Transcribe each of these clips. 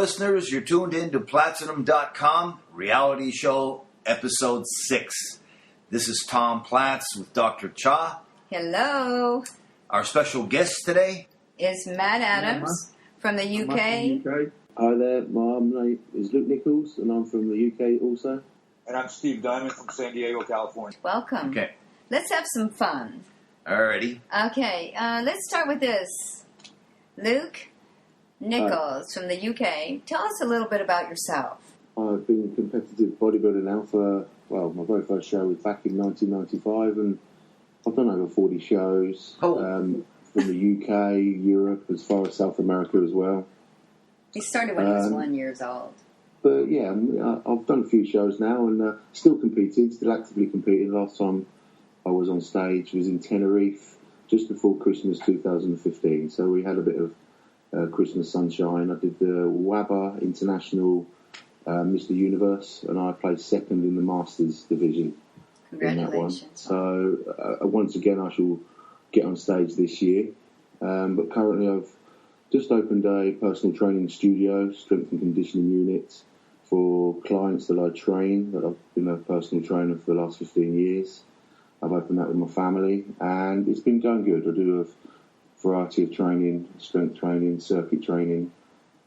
listeners. You're tuned in to Platzinum.com, reality show episode 6. This is Tom Platz with Dr. Cha. Hello. Our special guest today is Matt Adams from the UK. Hi there, my name is Luke Nichols and I'm from the UK also. And I'm Steve Diamond from San Diego, California. Welcome. Okay. Let's have some fun. Alrighty. Okay, let's start with this. Luke Nichols from the UK. Tell us a little bit about yourself. I've been a competitive bodybuilder now for, my very first show was back in 1995 and I've done over 40 shows from the UK, Europe, as far as South America as well. He started when he was 1 year old. But yeah, I've done a few shows now and still competing, still actively competing. Last time I was on stage was in Tenerife just before Christmas 2015. So we had a bit of Christmas sunshine. I did the WABA International Mr. Universe and I placed second in the Masters division. Congratulations. In that one. So once again I shall get on stage this year. But currently I've just opened a personal training studio, strength and conditioning unit for clients that I train, that I've been a personal trainer for the last 15 years. I've opened that with my family and it's been going good. I do a variety of training, strength training, circuit training.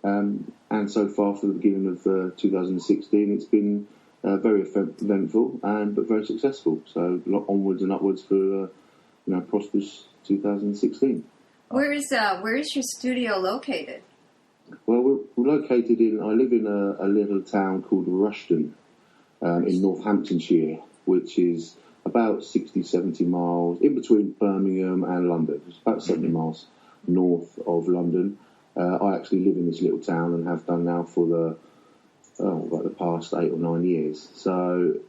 And so far for the beginning of 2016 it's been very eventful but very successful. So onwards and upwards for prosperous 2016. Where is your studio located? Well, we're located I live in a little town called Rushden in Northamptonshire, which is about 60, 70 miles in between Birmingham and London. It's about 70 miles north of London. I actually live in this little town and have done now for the past 8 or 9 years. So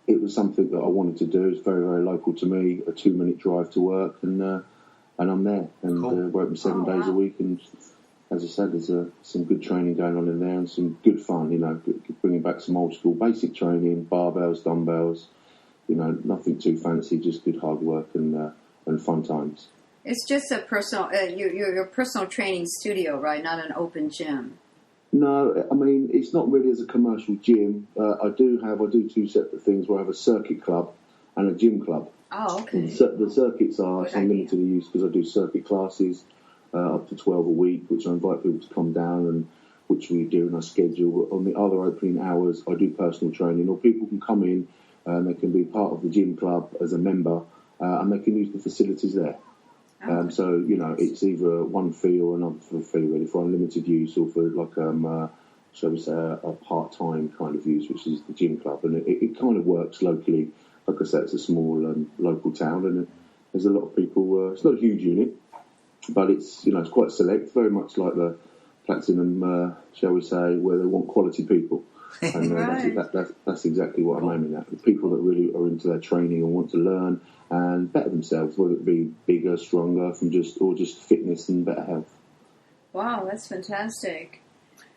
it was something that I wanted to do. It's very, very local to me, a 2-minute drive to work, and I'm there. And cool. We're open 7 days a week. And as I said, there's some good training going on in there and some good fun, bringing back some old school basic training, barbells, dumbbells, nothing too fancy, just good hard work and fun times. It's just a personal, your personal training studio, right? Not an open gym. No, I mean, it's not really as a commercial gym. I do 2 separate things where I have a circuit club and a gym club. Oh, okay. And the circuits are unlimited use because I do circuit classes up to 12 a week, which I invite people to come down and which we do in our schedule. On the other opening hours, I do personal training, or people can come in and they can be part of the gym club as a member and they can use the facilities there. So, it's either one fee or another fee, really, for unlimited use or for, shall we say, a part-time kind of use, which is the gym club. And it kind of works locally. Like I said, it's a small local town, and there's a lot of people. It's not a huge unit, but it's it's quite select, very much like the Platzinum, shall we say, where they want quality people. And right. that's exactly what I'm aiming at. The people that really are into their training and want to learn and better themselves, whether it be bigger, stronger, or just fitness and better health. Wow, that's fantastic.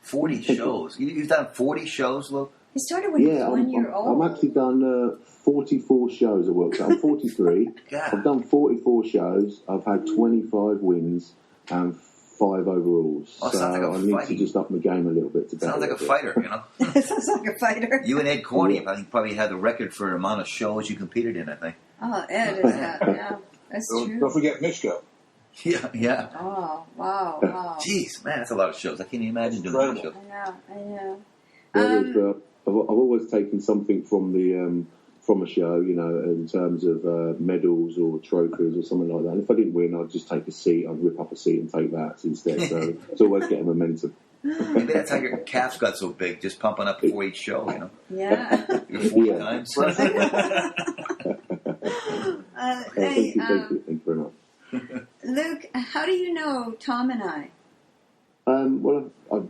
40 shows. You've done 40 shows, Luke? He started when he was 1 year old. I've actually done 44 shows. I worked out. I'm 43. I've done 44 shows. I've had 25 wins and 5 overalls. Oh, so I need to just up my game a little bit. Sounds like a fighter, Sounds like a fighter. You and Ed Corney, I think, probably had the record for the amount of shows you competed in, I think. Oh, Ed is yeah. That's true. Don't forget Mishko. Yeah. Oh, wow. Jeez, man, that's a lot of shows. I can't even imagine doing that show. I know. I've always taken something from a show, in terms of medals or trophies or something like that. And if I didn't win, I'd just take a seat. I'd rip up a seat and take that instead. So it's always getting momentum. Maybe that's how your calves got so big, just pumping up before each show, Yeah. You're 40 times. Thank you very much. Luke, how do you know Tom and I? Well, I've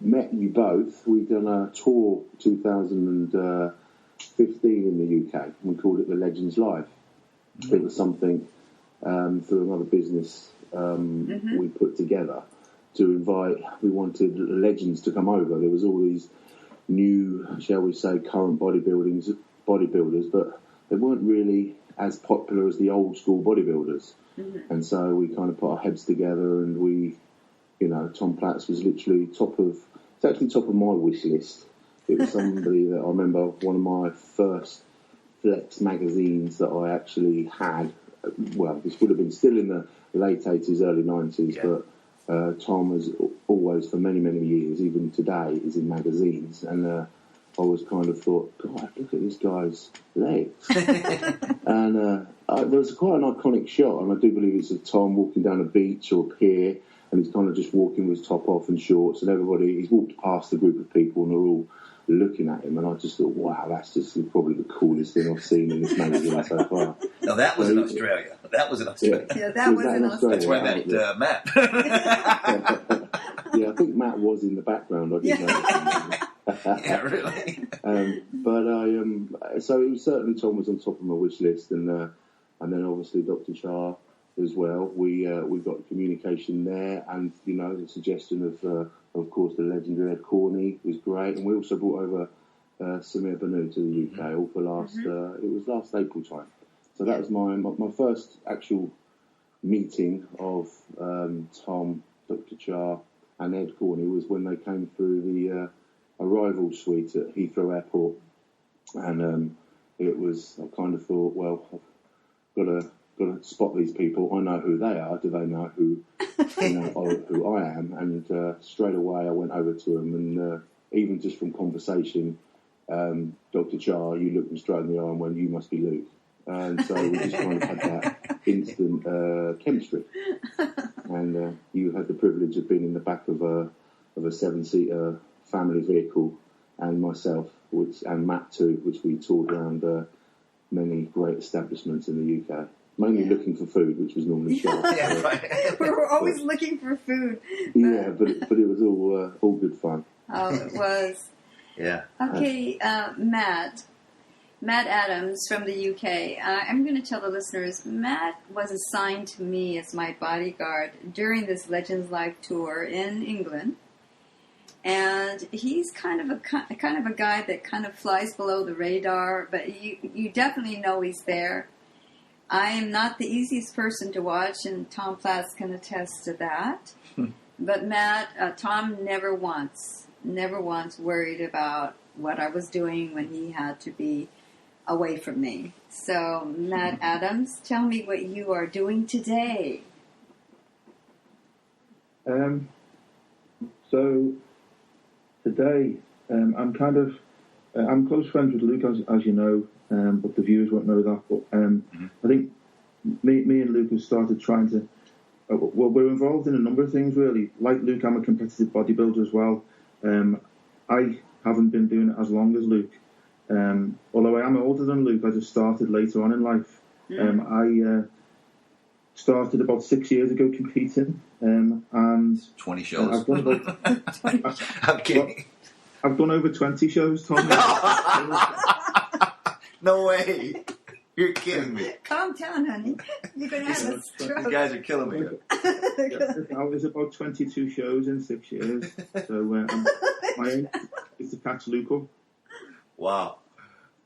met you both. We've done a tour 2015 in the UK. We called it the Legends Live. It was something through another business we put together to invite. We wanted legends to come over. There was all these new, shall we say, current bodybuilders, but they weren't really as popular as the old school bodybuilders. And so we kind of put our heads together and we Tom Platz was literally top of my wish list. It was somebody that I remember, one of my first Flex magazines that I actually had. Well, this would have been still in the late 80s, early 90s, but Tom has always, for many, many years, even today, is in magazines. And I was kind of thought, God, look at this guy's legs. And there was quite an iconic shot, and I do believe it's of Tom walking down a beach or a pier, and he's kind of just walking with his top off and shorts, and he's walked past a group of people, and they're all looking at him, and I just thought, wow, that's just probably the coolest thing I've seen in this magazine so far. No, that was in Australia. That was in Australia. Yeah, that was in Australia. That's where I met Matt. Yeah, I think Matt was in the background. I didn't know. Yeah, really. So it was certainly Tom was on top of my wish list, and then obviously Dr. Char as well. We got communication there, and the suggestion of course the legendary Ed Corney was great, and we also brought over Samir Banu to the UK, all for last April time. So that was my first actual meeting of Tom, Dr. Char, and Ed Corney was when they came through the arrival suite at Heathrow Airport, and it was, I kind of thought, well, I've got to spot these people. I know who they are. Do they know who who I am? And straight away I went over to them, and even just from conversation, Dr. Char, you looked me straight in the eye and went, "You must be Luke." And so we just kind of had that instant chemistry. And you had the privilege of being in the back of a 7-seater family vehicle, and myself, and Matt too, which we toured around many great establishments in the UK. Mainly looking for food, which was normally sharp. Yeah, right. We were always looking for food. Yeah, but it was all good fun. Oh, it was. Yeah. Okay, Matt Adams from the UK. I'm going to tell the listeners, Matt was assigned to me as my bodyguard during this Legends Live tour in England. And he's kind of a guy that kind of flies below the radar, but you definitely know he's there. I am not the easiest person to watch, and Tom Platz can attest to that. But Matt, Tom never once worried about what I was doing when he had to be away from me. So, Matt Adams, tell me what you are doing today. So today, I'm close friends with Luke, as you know, but the viewers won't know that. But I think me and Luke have started trying to. We're involved in a number of things, really. Like Luke, I'm a competitive bodybuilder as well. I haven't been doing it as long as Luke. Although I am older than Luke, I just started later on in life. I started about 6 years ago competing, and 20 shows. I've done about, I'm kidding. I've done over 20 shows, Tommy. No way. You're kidding me. Calm down, honey. You're going to have a stroke. You guys are killing me. I was about 22 shows in 6 years. So my aim is to catch Luke up. Wow.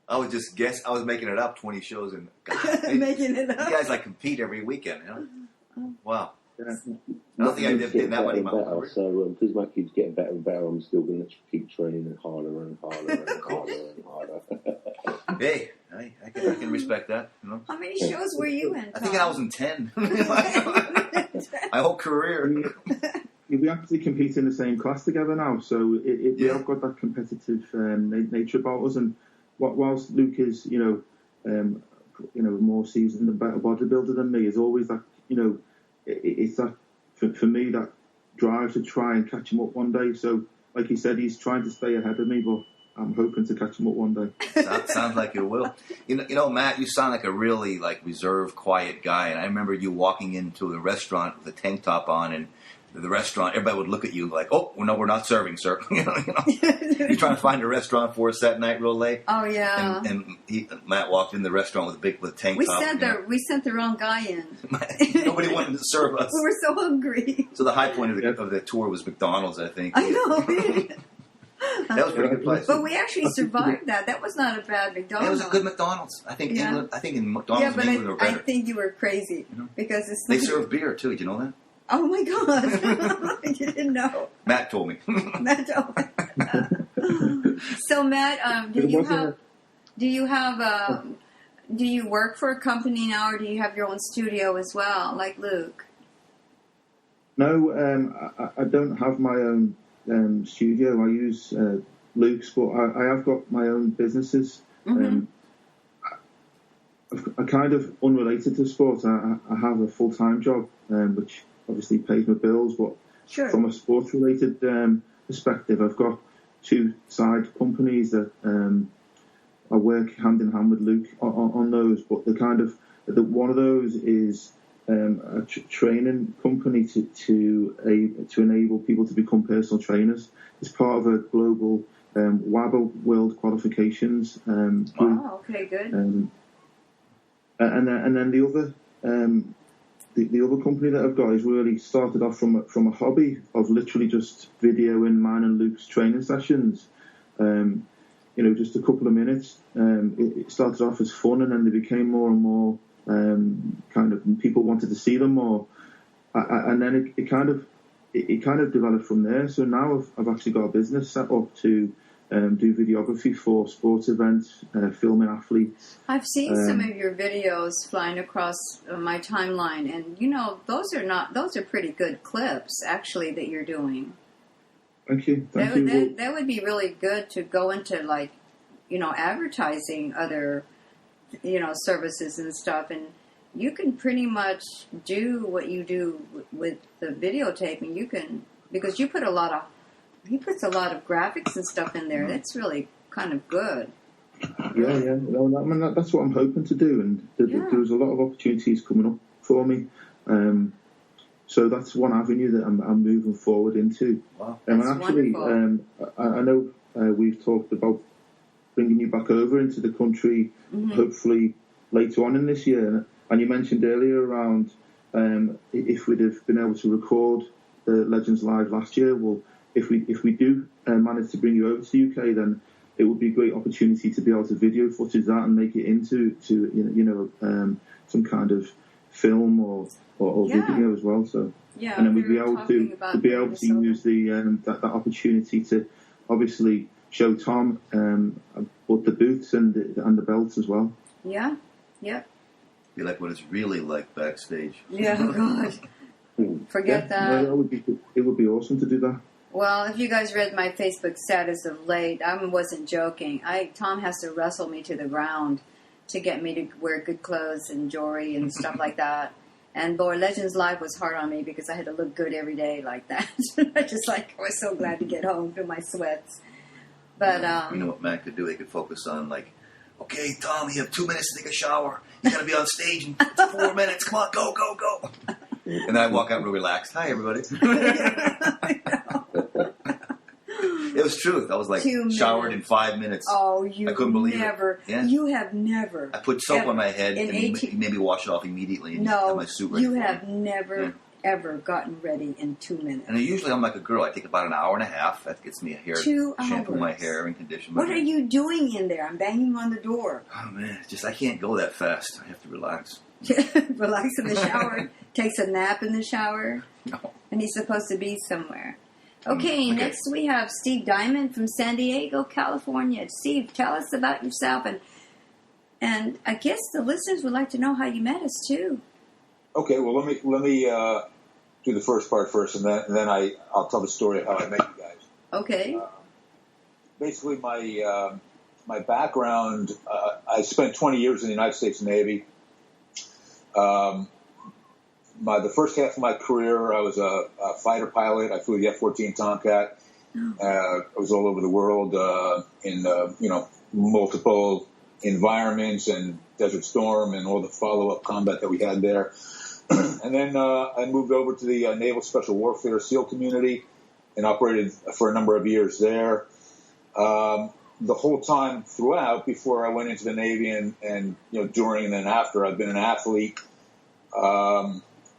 I was making it up, 20 shows. And Making it up. You guys compete every weekend, Wow. Yeah. I don't think I did that much in my better, life. so because Matt keeps getting better and better, I'm still going to keep training harder and harder and harder and harder. Hey, I can respect that. How many shows were you in, Tom? I think I was in 10. My whole career. We actually compete in the same class together now, so we have got that competitive nature about us. And whilst Luke is, more seasoned and better bodybuilder than me, is always that, it's that for me that drive to try and catch him up one day. So, like he said, he's trying to stay ahead of me, but I'm hoping to catch him up one day. Sounds like you will. Matt, you sound like a really reserved, quiet guy. And I remember you walking into a restaurant with a tank top on, and the restaurant, everybody would look at you like, "Oh, no, we're not serving, sir." You're trying to find a restaurant for us that night, real late. Oh yeah. And Matt walked in the restaurant with a tank top. We sent the wrong guy in. Nobody wanted to serve us. We were so hungry. So the high point of the tour was McDonald's, I think. I know. That was a pretty good place. But we actually survived that. That was not a bad McDonald's. It was a good McDonald's. I think in McDonald's in England were better. I think you were crazy because it's they serve beer too. Did you know that? Oh my God! You didn't know. Matt told me. Matt told me. So Matt, do you work for a company now, or do you have your own studio as well, like Luke? No, I don't have my own studio. I use Luke's, but I have got my own businesses. Mm-hmm. I kind of unrelated to sport. I have a full-time job, which obviously pays my bills, but Sure. from a sports-related perspective, I've got 2 side companies that I work hand in hand with Luke on those. But one of those is a training company to enable people to become personal trainers. It's part of a global WABA World Qualifications group. Wow. Okay. Good. And then the other the other company that I've got is really started off from a hobby of literally just videoing mine and Luke's training sessions. Just a couple of minutes. It started off as fun, and then they became more and more kind of people wanted to see them more, and then it kind of developed from there. So now I've actually got a business set up to do videography for sports events, filming athletes. I've seen some of your videos flying across my timeline, and those are pretty good clips actually that you're doing. Thank you. That would be really good to go into, like, advertising other, services and stuff, and you can pretty much do what you do with the videotaping. You can, because he puts a lot of graphics and stuff in there. That's really kind of good. Yeah. No, that's what I'm hoping to do, and there's a lot of opportunities coming up for me. So that's one avenue that I'm moving forward into. Wow, and actually, I know we've talked about bringing you back over into the country, hopefully later on in this year. And you mentioned earlier around if we'd have been able to record the Legends Live last year. Well, if we do manage to bring you over to the UK, then it would be a great opportunity to be able to video footage that and make it into some kind of film or video as well. So and then we'd be able to use the that opportunity to obviously show Tom both the boots and the belts as well. Yeah. Yep. Be like what it's really like backstage. Yeah. God. Forget that. It would be awesome to do that. Well, if you guys read my Facebook status of late, I wasn't joking. Tom has to wrestle me to the ground to get me to wear good clothes and jewelry and stuff like that. And boy, Legends Live was hard on me because I had to look good every day like that. I was so glad to get home to my sweats. But you know what Matt could do? He could focus on, like, okay, Tom, you have 2 minutes to take a shower. You got to be on stage in 4 minutes. Come on, go. And then I walk out real relaxed. Hi, everybody. It was truth. I was like showered in 5 minutes. Oh, I couldn't believe it. Yeah. You have never. I put soap on my head and he made me wash it off immediately. And have my suit ready. You have never ever gotten ready in 2 minutes. And usually I'm like a girl. I take about an hour and a half. That gets me a hair. 2 hours. Shampoo my hair and condition my hair. What are you doing in there? I'm banging on the door. Oh man, I can't go that fast. I have to relax. Relax in the shower. Takes a nap in the shower. No. And he's supposed to be somewhere. Okay, next we have Steve Diamond from San Diego, California. Steve, tell us about yourself, and I guess the listeners would like to know how you met us too. Okay, well let me do the first part first, and then I'll tell the story of how I met you guys. Okay. Basically, my background, I spent 20 years in the United States Navy. The first half of my career, I was a fighter pilot. I flew the F-14 Tomcat. I was all over the world in multiple environments and Desert Storm and all the follow-up combat that we had there. And then I moved over to the Naval Special Warfare SEAL community and operated for a number of years there. The whole time throughout, before I went into the Navy and during and then after, I've been an athlete.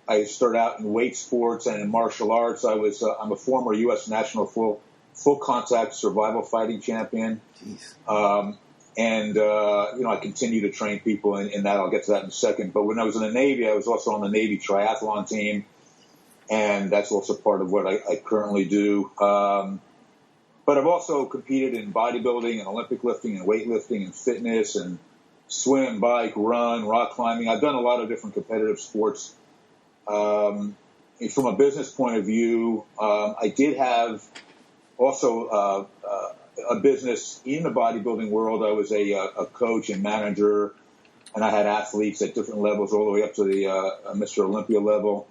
I started out in weight sports and in martial arts. I'm a former U.S. national full contact survival fighting champion. Jeez. I continue to train people in that. I'll get to that in a second. But when I was in the Navy, I was also on the Navy triathlon team. and that's also part of what I currently do. But I've also competed in bodybuilding and Olympic lifting and weightlifting and fitness and swim, bike, run, rock climbing. I've done a lot of different competitive sports. From a business point of view, I did have also a business in the bodybuilding world. I was a coach and manager, and I had athletes at different levels all the way up to the Mr. Olympia level.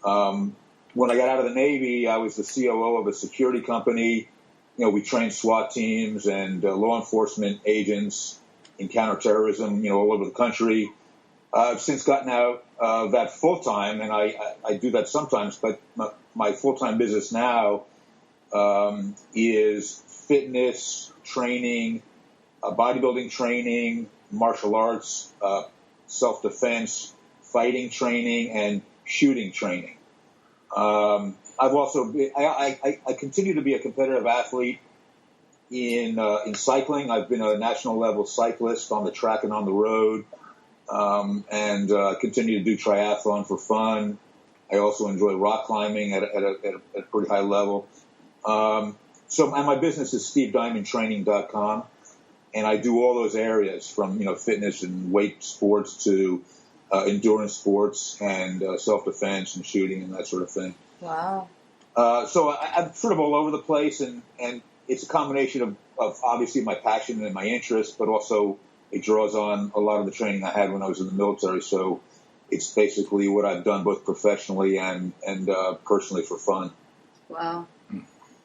When I got out of the Navy, I was the COO of a security company. You know, we trained SWAT teams and law enforcement agents in counterterrorism, all over the country. I've since gotten out of that full-time, and I do that sometimes, but my full-time business now is fitness training, bodybuilding training, martial arts, self-defense, fighting training, and shooting training. I've also I continue to be a competitive athlete in cycling. I've been a national level cyclist on the track and on the road, and continue to do triathlon for fun. I also enjoy rock climbing at a pretty high level. And my business is SteveDiamondTraining.com, and I do all those areas from fitness and weight sports to endurance sports and self-defense and shooting and that sort of thing. Wow. So I'm sort of all over the place, and it's a combination of obviously my passion and my interest, but also it draws on a lot of the training I had when I was in the military. So it's basically what I've done both professionally and personally for fun. Wow.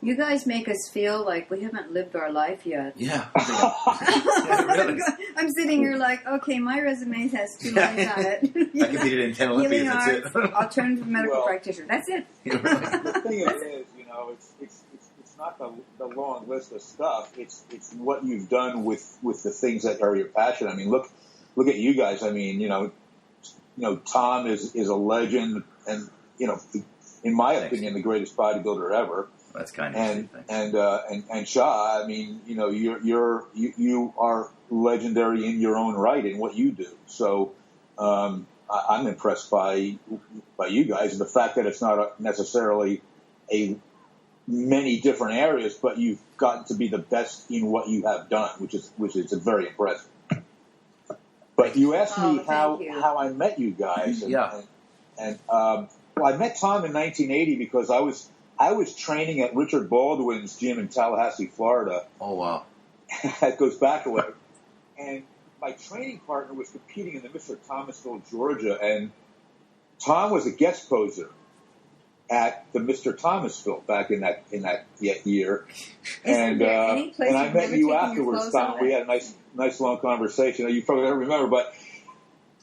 You guys make us feel like we haven't lived our life yet. Yeah. Really. I'm sitting here like, okay, my resume has 2 lines on it. I competed in 10 Olympics, Healing that's arts, it. alternative medical practitioner. That's it. The thing is, it's not the long list of stuff. It's what you've done with the things that are your passion. I mean, look at you guys. I mean, Tom is a legend, and in my opinion, the greatest bodybuilder ever. That's kind of and Shah. I mean, you are legendary in your own right in what you do. So I'm impressed by you guys, and the fact that it's not necessarily many different areas, but you've gotten to be the best in what you have done, which is very impressive. But you asked me how I met you guys, and I met Tom in 1980 because I was training at Richard Baldwin's gym in Tallahassee, Florida. Oh, wow. That goes back a way. And my training partner was competing in the Mr. Thomasville, Georgia, and Tom was a guest poser at the Mr. Thomasville back in that year. And I met you afterwards, Tom. We had a nice long conversation. You probably don't remember, but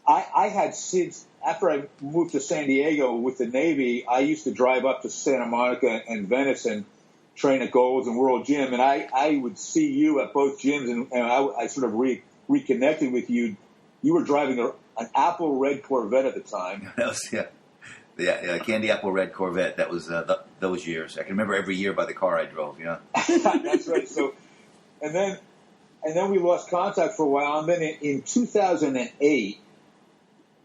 I had since, after I moved to San Diego with the Navy, I used to drive up to Santa Monica and Venice and train at Gold's and World Gym, and I would see you at both gyms, and I sort of reconnected with you. You were driving an apple red Corvette at the time. That was, the candy apple red Corvette. That was those years. I can remember every year by the car I drove. Yeah, that's right. So, and then we lost contact for a while, and then in 2008.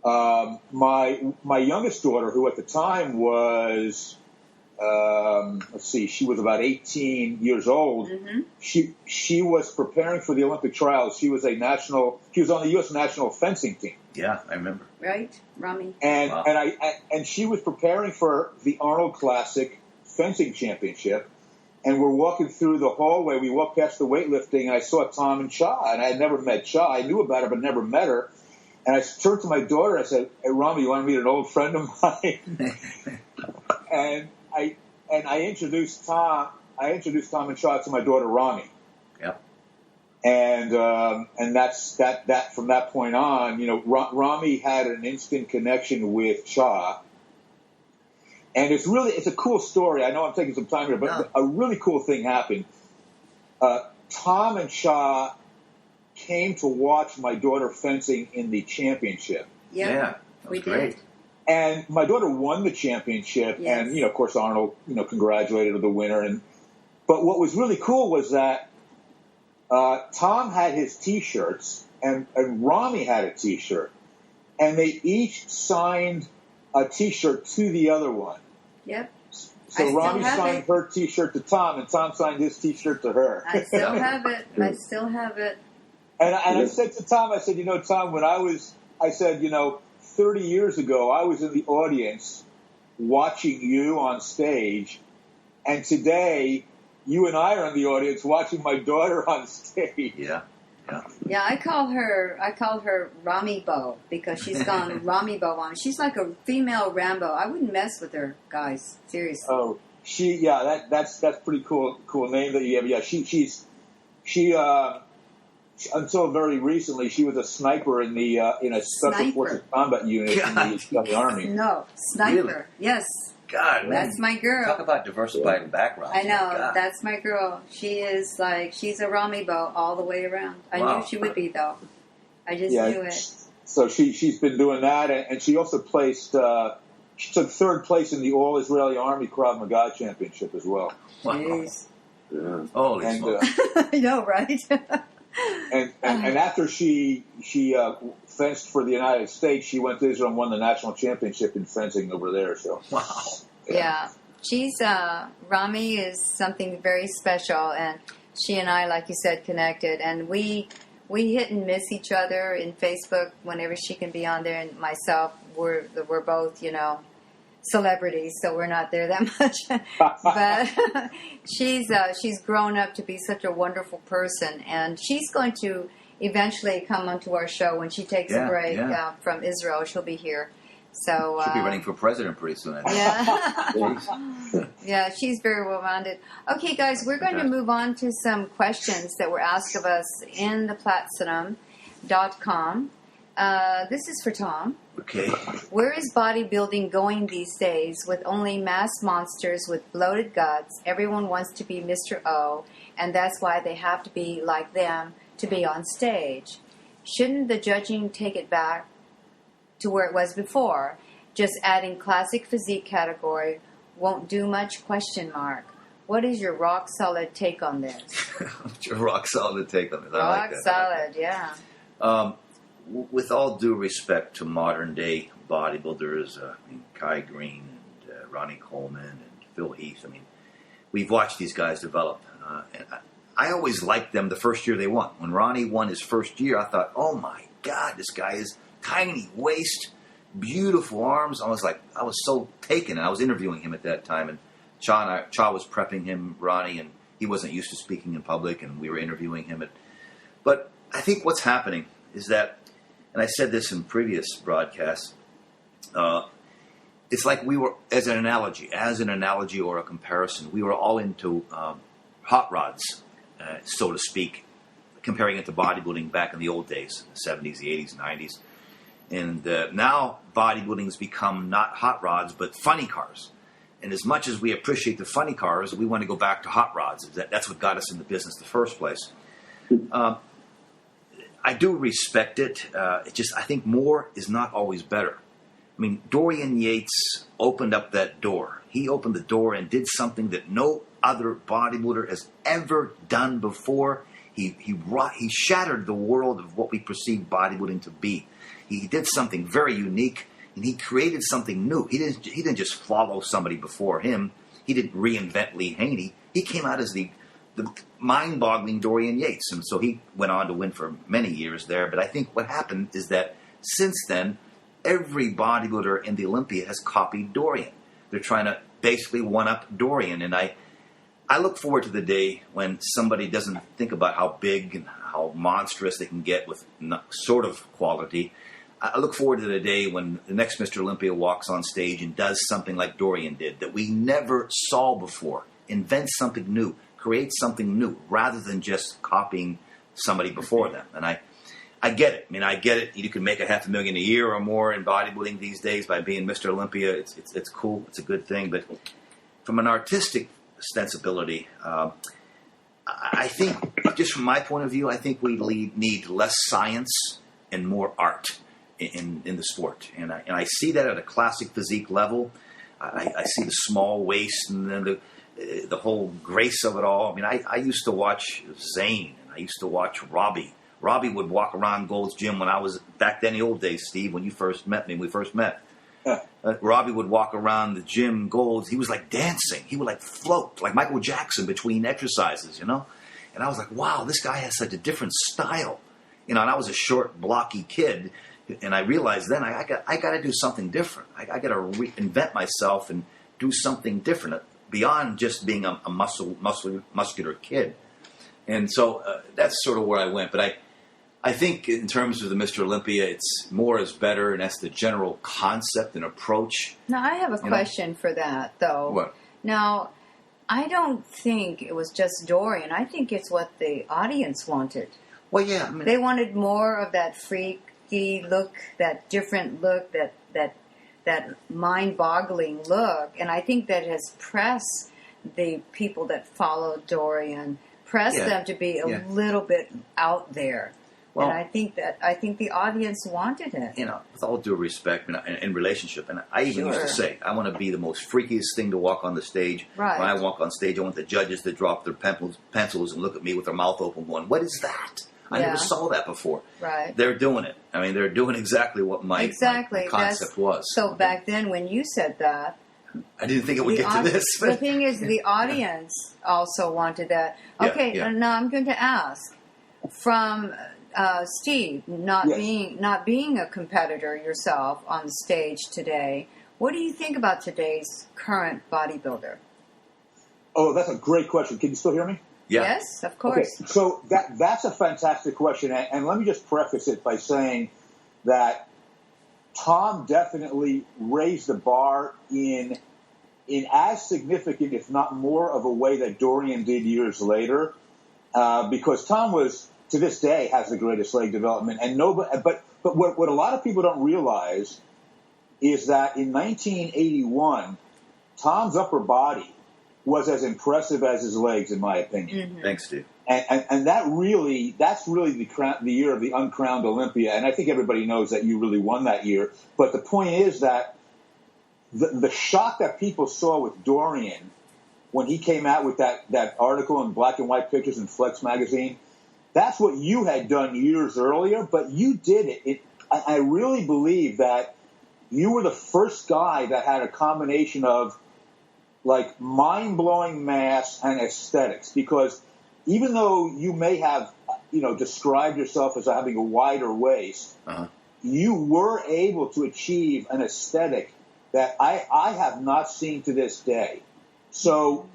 My youngest daughter, who at the time was, she was about 18 years old. Mm-hmm. She was preparing for the Olympic trials. She was on the U.S. national fencing team. Yeah, I remember. Right, Rami. And and she was preparing for the Arnold Classic fencing championship. And we're walking through the hallway. We walked past the weightlifting, and I saw Tom and Shah. And I had never met Shah. I knew about her, but never met her. And I turned to my daughter. I said, "Hey, Rami, you want to meet an old friend of mine?" and I introduced Tom. And Shah to my daughter Rami. Yep. And that's that. From that point on, Rami had an instant connection with Shah. And it's a cool story. I know I'm taking some time here, but a really cool thing happened. Tom and Shah came to watch my daughter fencing in the championship. Yeah, that was great. And my daughter won the championship, yes. And of course Arnold, congratulated the winner. But what was really cool was that Tom had his T-shirts and Rami had a T-shirt, and they each signed a T-shirt to the other one. Yep. So I Rami still have signed it. her T-shirt to Tom, and Tom signed his T-shirt to her. I still have it. I still have it. And I said to Tom, I said, Tom, I said, 30 years ago, I was in the audience watching you on stage, and today, you and I are in the audience watching my daughter on stage. Yeah. Yeah, I called her Rami Bo because she's gone Rami Bo on. She's like a female Rambo. I wouldn't mess with her, guys. Seriously. Oh, that's pretty cool name that you have. Yeah, she until very recently she was a sniper in a special forces combat unit in the Army. No, sniper. Really? Yes. God, man. That's my girl. Talk about diversified backgrounds. I know. God. That's my girl. She is she's a Rami Bo all the way around. I knew she would be, though. I just knew it. So she's been doing that, and she also placed. She took third place in the All Israeli Army Krav Maga Championship as well. Wow. Jeez. Yeah. Holy smokes. I know, right? and after she fenced for the United States, she went to Israel and won the national championship in fencing over there. So Wow. Yeah. She's Rami is something very special, and she and I, like you said, connected, and we hit and miss each other in Facebook whenever she can be on there, and myself, we're both, celebrities, so we're not there that much. But she's grown up to be such a wonderful person, and she's going to eventually come onto our show when she takes a break from Israel. She'll be here. So she'll be running for president pretty soon. I think. Yeah. Yeah, she's very well-rounded. Okay, guys, we're going to move on to some questions that were asked of us in the Platzinum.com. This is for Tom. Okay. Where is bodybuilding going these days with only mass monsters with bloated guts? Everyone wants to be Mr. O, and that's why they have to be like them to be on stage. Shouldn't the judging take it back to where it was before? Just adding classic physique category won't do much, ? What is your rock solid take on this? What's your rock solid take on this? I Rock like that. solid, yeah. With all due respect to modern day bodybuilders, Kai Green and Ronnie Coleman and Phil Heath, we've watched these guys develop. And I always liked them the first year they won. When Ronnie won his first year, I thought, oh my God, this guy is tiny waist, beautiful arms. I was so taken. And I was interviewing him at that time, and Cha was prepping him, Ronnie, and he wasn't used to speaking in public, and we were interviewing him. But I think what's happening is that, and I said this in previous broadcasts, it's like we were, as an analogy or a comparison, we were all into hot rods, so to speak, comparing it to bodybuilding back in the old days, the 70s, the 80s, 90s. And now bodybuilding has become not hot rods, but funny cars. And as much as we appreciate the funny cars, we want to go back to hot rods. That's what got us in the business in the first place. I do respect it. I think more is not always better. Dorian Yates opened up that door. He opened the door and did something that no other bodybuilder has ever done before. He shattered the world of what we perceive bodybuilding to be. He did something very unique, and he created something new. He didn't just follow somebody before him. He didn't reinvent Lee Haney. He came out as the mind-boggling Dorian Yates, and so he went on to win for many years there. But I think what happened is that since then, every bodybuilder in the Olympia has copied Dorian. They're trying to basically one-up Dorian, and I look forward to the day when somebody doesn't think about how big and how monstrous they can get with sort of quality. I look forward to the day when the next Mr. Olympia walks on stage and does something like Dorian did that we never saw before. Invent something new. Create something new rather than just copying somebody before them. And I get it. I get it. You can make $500,000 a year or more in bodybuilding these days by being Mr. Olympia. It's cool. It's a good thing. But from an artistic sensibility, I think, just from my point of view, I think we need less science and more art in the sport. And I see that at a classic physique level. I see the small waist and then the whole grace of it all. I used to watch Zane, and I used to watch Robbie. Robbie would walk around Gold's Gym when I was back then, the old days, Steve, when you first met me. We first met. Robbie would walk around the gym goals. He was like dancing. He would like float like Michael Jackson between exercises, And I was like, wow, this guy has such a different style. And I was a short, blocky kid. And I realized then I got to do something different. I got to reinvent myself and do something different beyond just being a muscular kid. And so that's sort of where I went. But I think in terms of the Mr. Olympia, it's more is better, and that's the general concept and approach. Now, I have a question for that, though. What? Now, I don't think it was just Dorian. I think it's what the audience wanted. Well, yeah. They wanted more of that freaky look, that different look, that mind-boggling look. And I think that has pressed the people that followed Dorian, them to be a little bit out there. Well, and I think the audience wanted it. With all due respect in relationship, and I even used to say, I want to be the most freakiest thing to walk on the stage. Right. When I walk on stage, I want the judges to drop their pencils and look at me with their mouth open going, what is that? I never saw that before. Right. They're doing it. They're doing exactly what my concept was. So back then when you said that, I didn't think it would get to this. The thing is, the audience also wanted that. Okay, now I'm going to ask, from Steve, not being a competitor yourself on the stage today, what do you think about today's current bodybuilder? Oh, that's a great question. Can you still hear me? Yeah. Yes, of course. Okay, so that's a fantastic question, and let me just preface it by saying that Tom definitely raised the bar in as significant, if not more, of a way that Dorian did years later, because Tom was, to this day, has the greatest leg development, and but what a lot of people don't realize is that in 1981, Tom's upper body was as impressive as his legs, in my opinion. Mm-hmm. Thanks, Steve. And that's really the year of the uncrowned Olympia, and I think everybody knows that you really won that year. But the point is that the shock that people saw with Dorian when he came out with that article in Black and White Pictures in Flex magazine, that's what you had done years earlier, but you did it. I really believe that you were the first guy that had a combination of like mind-blowing mass and aesthetics, because even though you may have, described yourself as having a wider waist, you were able to achieve an aesthetic that I have not seen to this day. So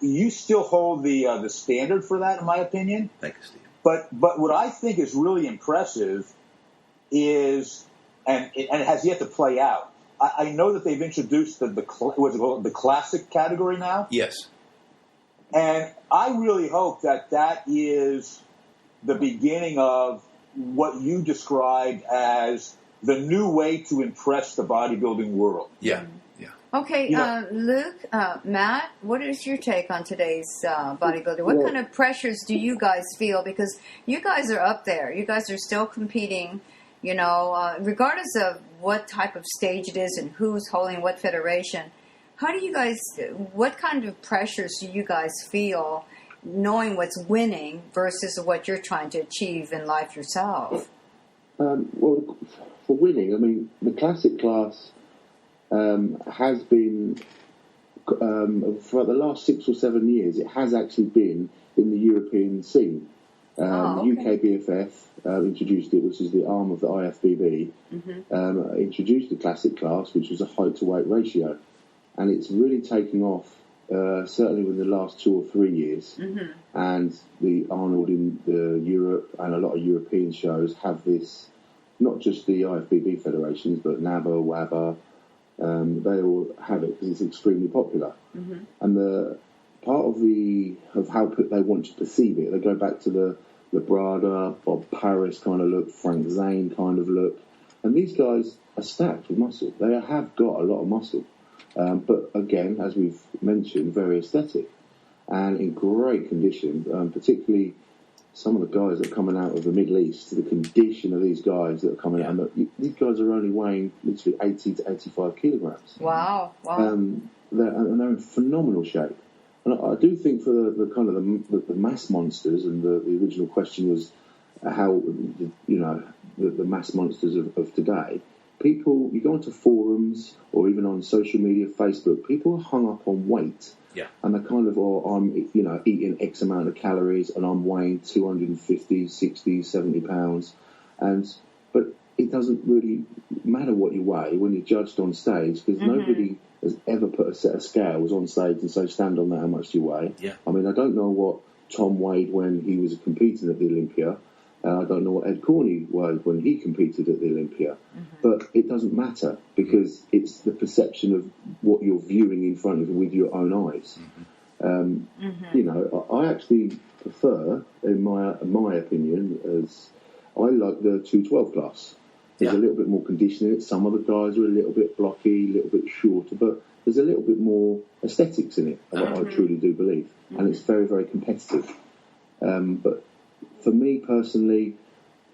you still hold the standard for that, in my opinion. Thank you, Steve. But what I think is really impressive is, and it has yet to play out, I know that they've introduced the classic category now. Yes. And I really hope that is the beginning of what you described as the new way to impress the bodybuilding world. Yeah. Yeah. Okay, Luke, Matt, what is your take on today's bodybuilding? What kind of pressures do you guys feel? Because you guys are up there. You guys are still competing, regardless of what type of stage it is and who's holding what federation. How do you guys, what kind of pressures do you guys feel knowing what's winning versus what you're trying to achieve in life yourself? Well, for winning, the classic class has been, for the last 6 or 7 years, it has actually been in the European scene. UK BFF introduced it, which is the arm of the IFBB, introduced the classic class, which was a height to weight ratio. And it's really taken off, certainly within the last 2 or 3 years. Mm-hmm. And the Arnold in Europe and a lot of European shows have this, not just the IFBB federations, but NABA, WABA, they all have it because it's extremely popular. Mm-hmm. And the part of how they want to perceive it, they go back to the Labrada, Bob Paris kind of look, Frank Zane kind of look. And these guys are stacked with muscle. They have got a lot of muscle. But again, as we've mentioned, very aesthetic and in great condition, particularly some of the guys that are coming out of the Middle East, the condition of these guys that are coming out, and these guys are only weighing literally 80 to 85 kilograms. Wow. They're in phenomenal shape. And I do think for the kind of the mass monsters, and the original question was how, the mass monsters of today, people, you go onto forums or even on social media, Facebook, people are hung up on weight. Yeah. And they're kind of, I'm, eating X amount of calories and I'm weighing 250, 60, 70 pounds. But it doesn't really matter what you weigh when you're judged on stage, because nobody has ever put a set of scales on stage and say, stand on that, how much do you weigh? Yeah. I mean, I don't know what Tom weighed when he was competing at the Olympia. I don't know what Ed Corney weighed when he competed at the Olympia. But it doesn't matter, because it's the perception of what you're viewing in front of you with your own eyes. I actually prefer, in my opinion, as I like the 212 class. There's a little bit more conditioning. Some of the guys are a little bit blocky, a little bit shorter, but there's a little bit more aesthetics in it, I truly do believe. And it's very, very competitive. But for me personally,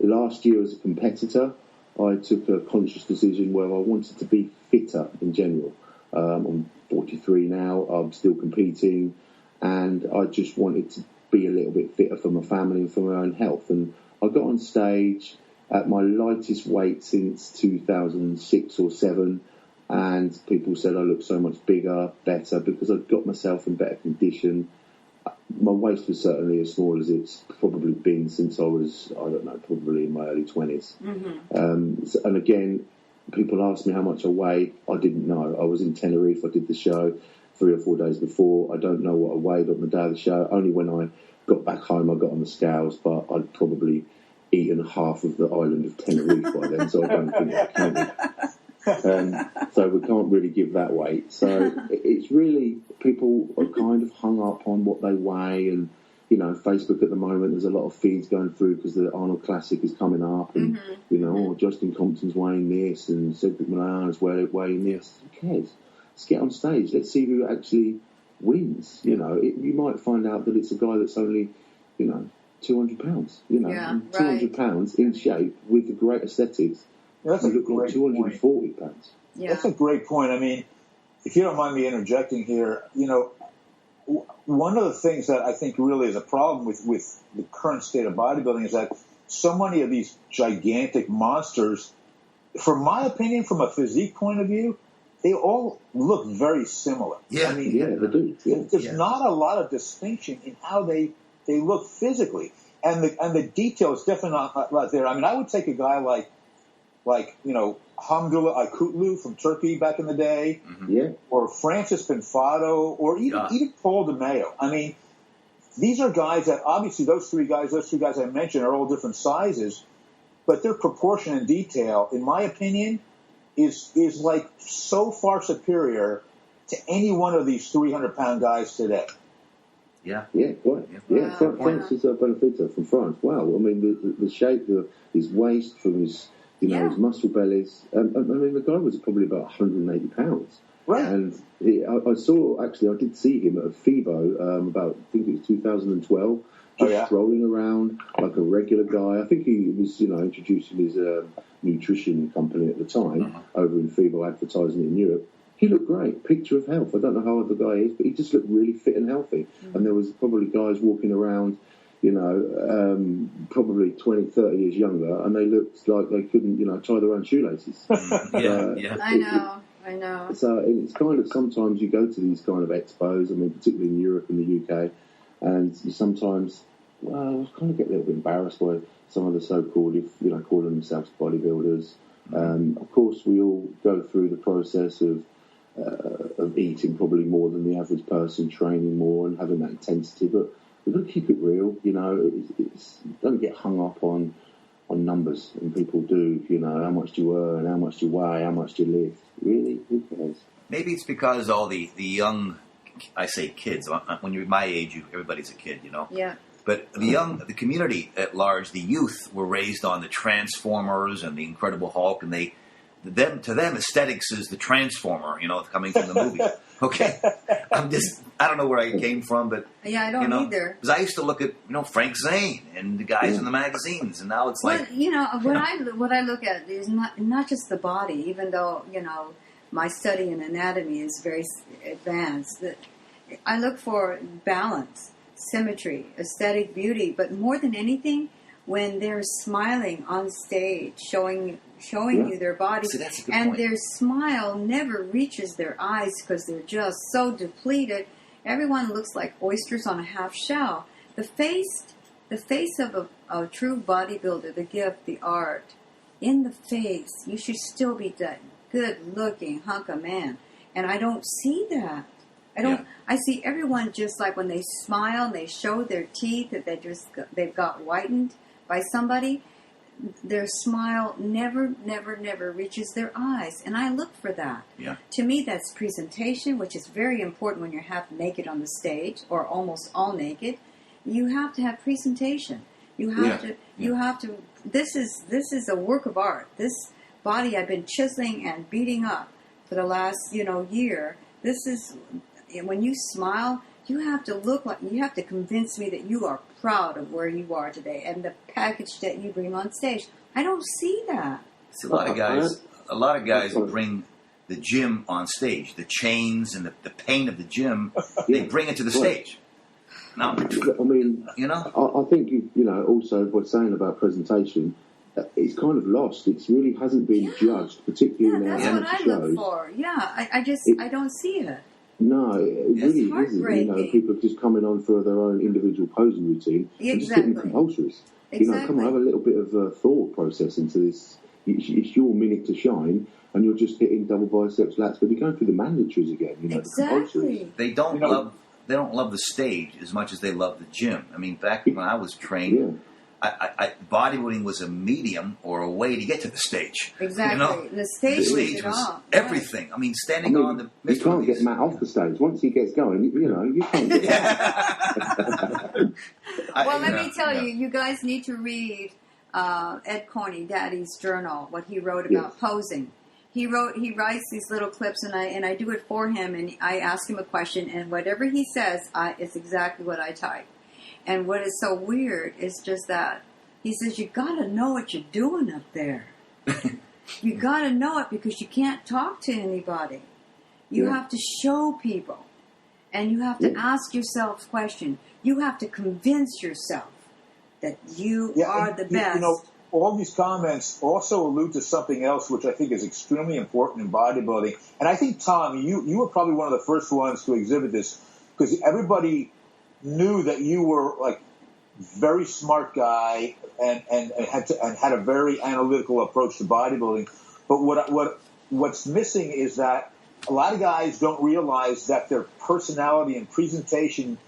last year as a competitor, I took a conscious decision where I wanted to be fitter in general. I'm 43 now, I'm still competing, and I just wanted to be a little bit fitter for my family and for my own health. And I got on stage at my lightest weight since 2006 or 7, and people said I looked so much bigger, better, because I'd got myself in better condition. My waist was certainly as small as it's probably been since I was, I don't know, probably in my early 20s. And again, people asked me how much I weighed. I didn't know. I was in Tenerife. I did the show 3 or 4 days before. I don't know what I weighed on the day of the show. Only when I got back home I got on the scales, but I'd probably eaten half of the island of Tenerife by then, so I don't think I counted. So we can't really give that weight. So it's really, people are kind of hung up on what they weigh, and Facebook at the moment, there's a lot of feeds going through because the Arnold Classic is coming up, and Justin Compton's weighing this and Cedric Milan is weighing this. Who cares? Let's get on stage. Let's see who actually wins. You might find out that it's a guy that's only 200 pounds. 200 pounds in shape with the great aesthetics. That's you look like 240 pounds. Yeah. That's a great point. I mean, if you don't mind me interjecting here, one of the things that I think really is a problem with the current state of bodybuilding is that so many of these gigantic monsters, from my opinion, from a physique point of view, they all look very similar. Yeah, I mean, they do. Yeah. There's not a lot of distinction in how they look physically, and the detail is definitely not there. I mean, I would take a guy like Hamdullah Aykutlu from Turkey back in the day, or Francis Pinfado, or even Paul DeMeo. I mean, these are guys that obviously those three guys I mentioned are all different sizes, but their proportion and detail, in my opinion, is like so far superior to any one of these 300-pound guys today. Yeah, quite. Yeah, Francis Bonafide from France. Wow, I mean, the shape, his waist, from his his muscle bellies. I mean, the guy was probably about 180 pounds. Right. And I did see him at a FIBO about, I think it was 2012, just strolling around like a regular guy. I think he was, introducing his nutrition company at the time over in FIBO, advertising it in Europe. He looked great, picture of health. I don't know how old the guy is, but he just looked really fit and healthy. And there was probably guys walking around, probably 20, 30 years younger, and they looked like they couldn't, tie their own shoelaces. I know. So it's kind of, sometimes you go to these kind of expos, I mean, particularly in Europe and the UK, and you sometimes, I kind of get a little bit embarrassed by some of the so-called, calling themselves bodybuilders. Of course, we all go through the process of eating probably more than the average person, training more and having that intensity, but we've got to keep it real. Don't get hung up on numbers, and people do. How much do you earn, how much do you weigh, how much do you lift? Really, who cares? Maybe it's because all the young, I say kids. When you're my age, everybody's a kid, Yeah. But the community at large, the youth, were raised on the Transformers and the Incredible Hulk, and to them, aesthetics is the Transformer, coming from the movie. Okay, I don't know where I came from, but I don't either. Because I used to look at Frank Zane and the guys in the magazines, and now it's like what I look at is not just the body, even though my study in anatomy is very advanced. I look for balance, symmetry, aesthetic beauty, but more than anything, when they're smiling on stage, showing you their body, See, that's a good and point. their smile never reaches their eyes because they're just so depleted. Everyone looks like oysters on a half shell. The face of a true bodybuilder, the gift, the art, in the face, you should still be that good-looking hunk of man. And I don't see that. I see everyone just like when they smile and they show their teeth that they've got whitened by somebody. Their smile never reaches their eyes, and I look for that. Yeah. To me, that's presentation, which is very important when you're half naked on the stage or almost all naked. You have to have presentation. You have to. You have to. This is a work of art. This body I've been chiseling and beating up for the last year. This is when you smile. You have to look like, you have to convince me that you are proud of where you are today and the package that you bring on stage. I don't see that. See, a lot of guys bring the gym on stage, the chains and the pain of the gym. They bring it to the stage. Now, I mean, I think also by saying about presentation, it's kind of lost. It really hasn't been judged, particularly in our that's what I shows. look for. Yeah, I don't see it. No, it really isn't. People are just coming on for their own individual posing routine and just getting compulsories. Exactly. Come on, have a little bit of thought process into this. It's your minute to shine, and you're just hitting double biceps, lats, but you're going through the mandatories again. Exactly. They don't love the stage as much as they love the gym. I mean, back when I was trained, bodybuilding was a medium or a way to get to the stage. Exactly. The stage was everything. I mean, standing on the... You can't get Matt off the stage. Once he gets going, you can't get Well, let me tell you, you guys need to read Ed Corney, Daddy's journal, what he wrote about posing. He writes these little clips, and I do it for him, and I ask him a question, and whatever he says, it's exactly what I type. And what is so weird is just that he says, you got to know what you're doing up there. You got to know it because you can't talk to anybody. You have to show people. And you have to ask yourself questions. You have to convince yourself that you are the best. All these comments also allude to something else which I think is extremely important in bodybuilding. And I think, Tom, you were probably one of the first ones to exhibit this because everybody knew that you were like very smart guy and had a very analytical approach to bodybuilding. But what's missing is that a lot of guys don't realize that their personality and presentation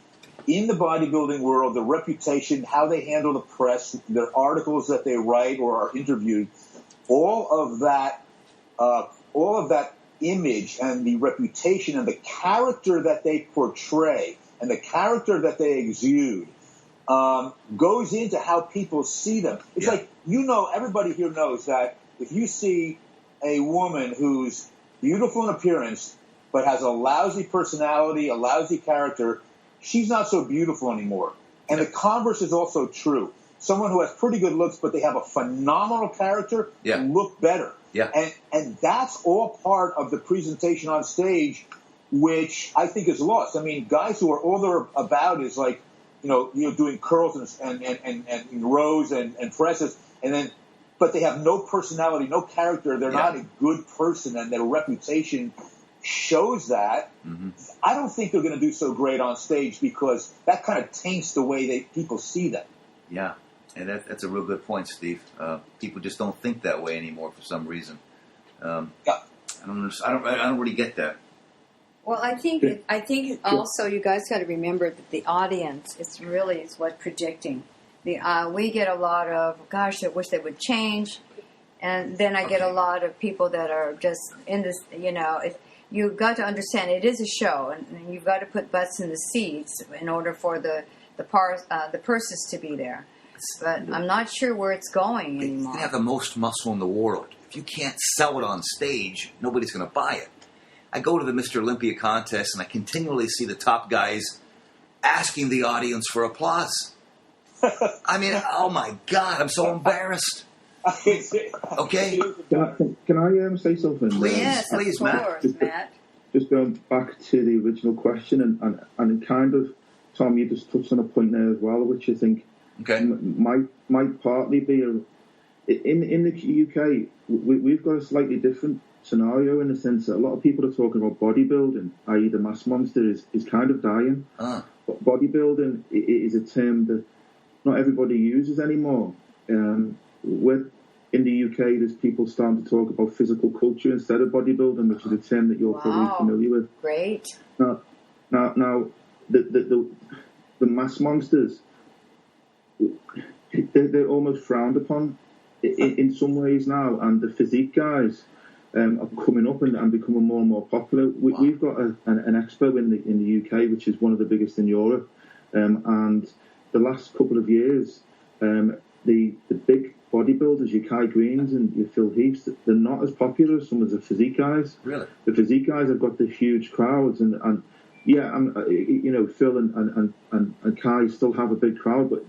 in the bodybuilding world, the reputation, how they handle the press, their articles that they write or are interviewed, all of that image and the reputation and the character that they portray and the character that they exude goes into how people see them. It's like, everybody here knows that if you see a woman who's beautiful in appearance but has a lousy personality, a lousy character, she's not so beautiful anymore. And the converse is also true. Someone who has pretty good looks but they have a phenomenal character look better. Yeah. And that's all part of the presentation on stage, which I think is lost. I mean, guys who are all they're about is like, doing curls and rows and presses, but they have no personality, no character. They're not a good person, and their reputation shows that. Mm-hmm. I don't think they're going to do so great on stage because that kind of taints the way people see them. Yeah, and that's a real good point, Steve. People just don't think that way anymore for some reason. I don't really get that. Well, I think also you guys got to remember that the audience is what predicting. We get a lot of, gosh, I wish they would change, and then I get a lot of people that are just in this. You've got to understand it is a show, and you've got to put butts in the seats in order for the purses to be there. But I'm not sure where it's going anymore. They have the most muscle in the world. If you can't sell it on stage, nobody's going to buy it. I go to the Mr. Olympia contest, and I continually see the top guys asking the audience for applause. I mean, oh my God, I'm so embarrassed. Okay? Can I say something? Please, Matt. Just going back to the original question, and kind of, Tom, you just touched on a point there as well, which I think Okay. Might partly be in the UK. We've got a slightly different scenario in the sense that a lot of people are talking about bodybuilding, i.e. the mass monster is kind of dying. But bodybuilding is a term that not everybody uses anymore. With in the UK, there's people starting to talk about physical culture instead of bodybuilding, which is a term that you're probably familiar with. Great. Now, the mass monsters, they're almost frowned upon in some ways now, and the physique guys are coming up and becoming more and more popular. We've got an expo in the UK, which is one of the biggest in Europe, and the last couple of years, the big bodybuilders, your Kai Greens and your Phil Heaths, they're not as popular as some of the physique guys. Really? The physique guys have got the huge crowds, and Phil and Kai still have a big crowd, but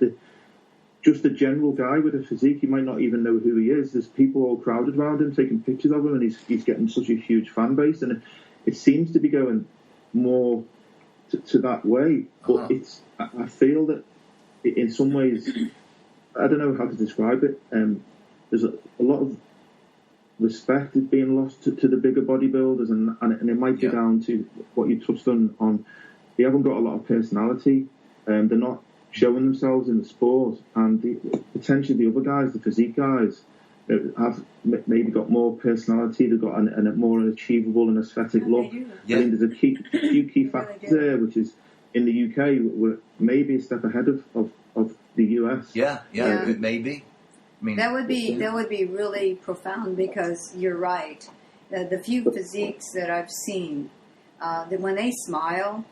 just the general guy with a physique, you might not even know who he is. There's people all crowded around him, taking pictures of him, and he's getting such a huge fan base, and it seems to be going more to that way. But I feel that in some ways, I don't know how to describe it. There's a lot of respect is being lost to the bigger bodybuilders, and it might be down to what you touched on. They haven't got a lot of personality. They're not showing themselves in the sport, and potentially the other guys, the physique guys, have maybe got more personality. They've got a more achievable and aesthetic look. I think there's a few key factors there, which is in the UK we're maybe a step ahead of the US. Maybe. I mean, that would be really profound, because you're right. The few physiques that I've seen, that when they smile,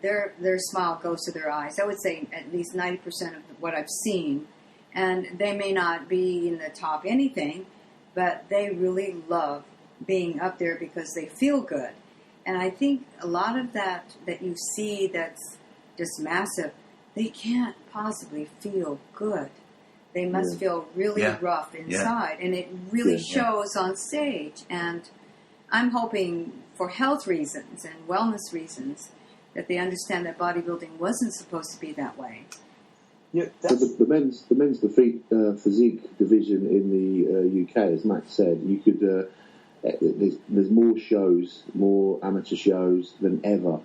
their smile goes to their eyes. I would say at least 90% of what I've seen, and they may not be in the top anything, but they really love being up there because they feel good. And I think a lot of that you see that's just massive, they can't possibly feel good. They must feel really rough inside, and it really shows on stage. And I'm hoping, for health reasons and wellness reasons, that they understand that bodybuilding wasn't supposed to be that way. Yeah, so the men's physique division in the UK, as Matt said, you could there's more shows, more amateur shows than ever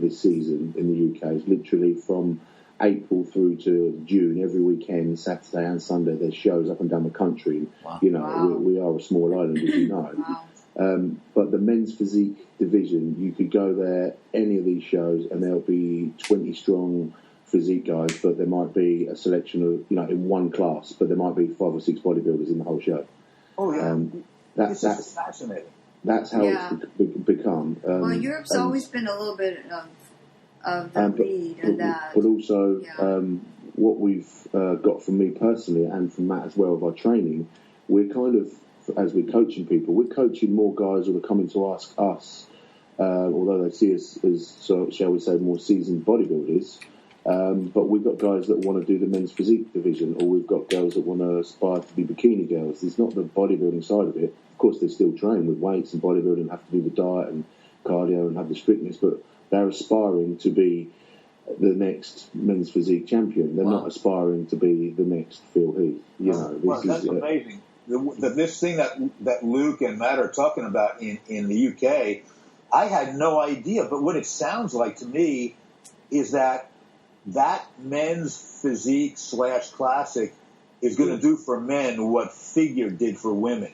this season in the UK. It's literally from April through to June, every weekend, Saturday and Sunday, there's shows up and down the country. Wow. We are a small island, as you know. Wow. But the men's physique division, you could go there, any of these shows, and there'll be 20 strong physique guys, but there might be a selection of, in one class, but there might be 5 or 6 bodybuilders in the whole show. Oh, yeah. This is fascinating. That's how it's become. Well, Europe's always been a little bit of the lead in that. But also, what we've got from me personally and from Matt as well of our training, we're kind of, as we're coaching people, we're coaching more guys who are coming to ask us, although they see us as, shall we say, more seasoned bodybuilders. But we've got guys that want to do the men's physique division, or we've got girls that want to aspire to be bikini girls. It's not the bodybuilding side of it. Of course, they still train with weights and bodybuilding, have to do the diet and cardio and have the strictness, but they're aspiring to be the next men's physique champion. They're not aspiring to be the next Phil Heath. That's amazing. This thing that Luke and Matt are talking about in the UK, I had no idea. But what it sounds like to me is that men's physique / classic is going to do for men what figure did for women.